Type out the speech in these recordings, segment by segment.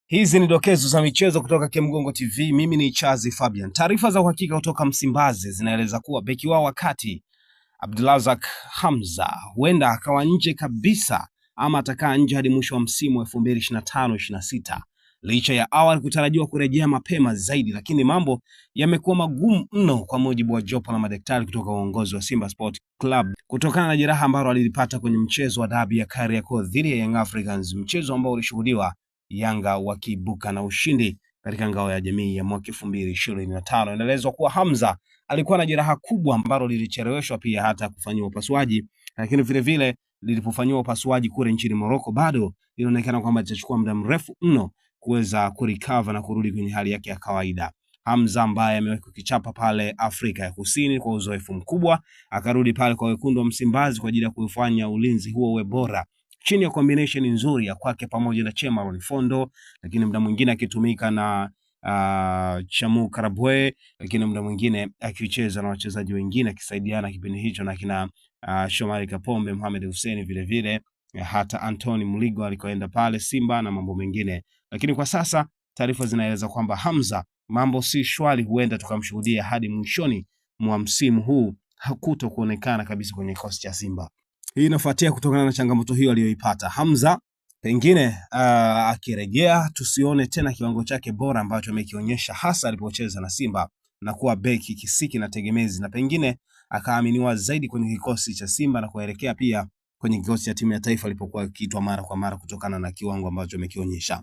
Hizi ni dokezo za michezo kutoka Kemgongo TV. Mimi ni Chazi Fabian. Taarifa za uhakika kutoka Msimbazi zinaeleza kuwa beki wao wakati Abdulrazak Hamza huenda akawa nje kabisa ama atakaa nje hadi mwisho wa msimu wa 2025-26. Licha ya awali kutarajiwa kurejea mapema zaidi, lakini mambo yamekuwa magumu mno kwa mujibu wa jopo la madaktari kutoka uongozi wa Simba Sport Club kutokana na jeraha ambalo alilipata kwenye mchezo wa dabi ya Kariakoo dhidi ya Young Africans, mchezo ambao ulishuhudiwa Yanga wakibuka na ushindi katika ngao ya jamii ya mwaka 2025. Inaelezwa kuwa Hamza alikuwa na jeraha kubwa ambalo lilicheleweshwa pia hata kufanywa upasuaji, lakini vile vile lilipofanywa upasuaji kule nchini Morocco bado inaonekana kwamba itachukua muda mrefu mno kuweza kurecover na kurudi kwenye hali yake ya kawaida. Hamza ambaye amewahi kukichapa pale Afrika ya Kusini kwa uzoefu mkubwa, akarudi pale kwa wekundu wa Msimbazi kwa ajili ya kufanya ulinzi huo uwe bora chini ya combination nzuri ya kwake pamoja na Chema Fondo, lakini muda mwingine akitumika na Chamu Karabwe, lakini muda mwingine akicheza na wachezaji wengine akisaidiana kipindi hicho na kina Shomari Kapombe, Mohamed Hussein vile vile, hata Anthony Muligo alikoenda pale Simba na mambo mengine. Lakini kwa sasa taarifa zinaeleza kwamba Hamza mambo si shwari, huenda tukamshuhudia hadi mwishoni mwa msimu huu hakuto kuonekana kabisa kwenye kikosi cha Simba. Hii inafuatia kutokana na changamoto hiyo aliyoipata Hamza. Pengine akirejea tusione tena kiwango chake bora ambacho amekionyesha hasa alipocheza na Simba na kuwa beki kisiki na tegemezi, na pengine akaaminiwa zaidi kwenye kikosi cha Simba na kuelekea pia kwenye kikosi cha timu ya taifa alipokuwa akiitwa mara kwa mara kutokana na kiwango ambacho amekionyesha.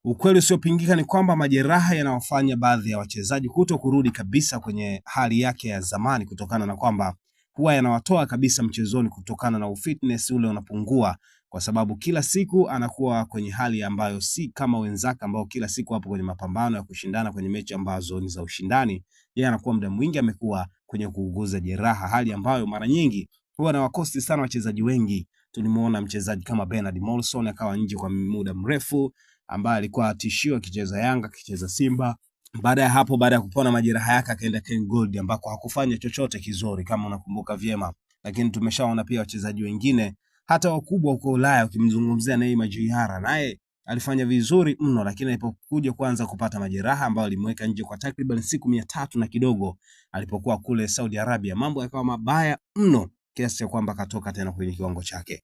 Ukweli usiopingika ni kwamba majeraha yanawafanya baadhi ya wachezaji kuto kurudi kabisa kwenye hali yake ya zamani kutokana na kwamba huwa yanawatoa kabisa mchezoni kutokana na fitness ule unapungua, kwa sababu kila siku anakuwa kwenye hali ambayo si kama wenzake ambao kila siku hapo kwenye mapambano ya kushindana kwenye mechi ambazo ni za ushindani. Yeye anakuwa muda mwingi amekuwa kwenye kuuguza jeraha, hali ambayo mara nyingi huwa na wakosti sana wachezaji wengi. Tulimuona mchezaji kama Bernard Morrison akawa nje kwa muda mrefu, ambaye alikuwa tishio akicheza Yanga, akicheza Simba. Baada ya hapo, baada ya kupona majeraha yake akaenda Ken Gold ambako hakufanya chochote kizuri kama unakumbuka vyema. Lakini tumeshaona pia wachezaji wengine hata wakubwa huko Ulaya, ukimzungumzia Neymar Jr, naye alifanya vizuri mno, lakini alipokuja kuanza kupata majeraha ambayo alimweka nje kwa takriban siku 300 na kidogo alipokuwa kule Saudi Arabia, mambo yakawa mabaya mno kiasi cha kwamba katoka tena kwenye kiwango chake.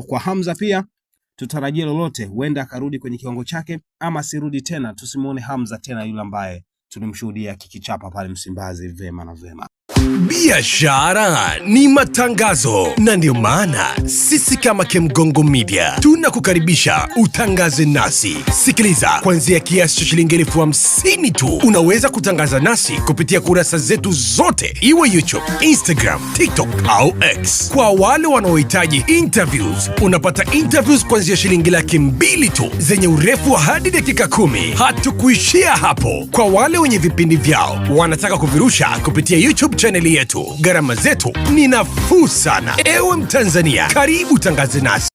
Kwa Hamza pia tutarajie lolote, huenda akarudi kwenye kiwango chake ama sirudi tena, tusimuone Hamza tena yule ambaye tulimshuhudia kikichapa pale Msimbazi vema na vema. Biashara ni matangazo, na ndio maana sisi kama Kemgongo Media tunakukaribisha utangaze nasi. Sikiliza, kuanzia kiasi cha shilingi 50,000 tu unaweza kutangaza nasi kupitia kurasa zetu zote, iwe YouTube, Instagram, TikTok au X. Kwa wale wanaohitaji interviews, unapata interviews kuanzia shilingi 200,000 tu zenye urefu wa hadi dakika 10. Hatukuishia hapo. Kwa wale wenye vipindi vyao wanataka kuvirusha kupitia YouTube chaneli yetu, gharama zetu ni nafuu sana. Ewe Mtanzania, karibu tangaze nasi.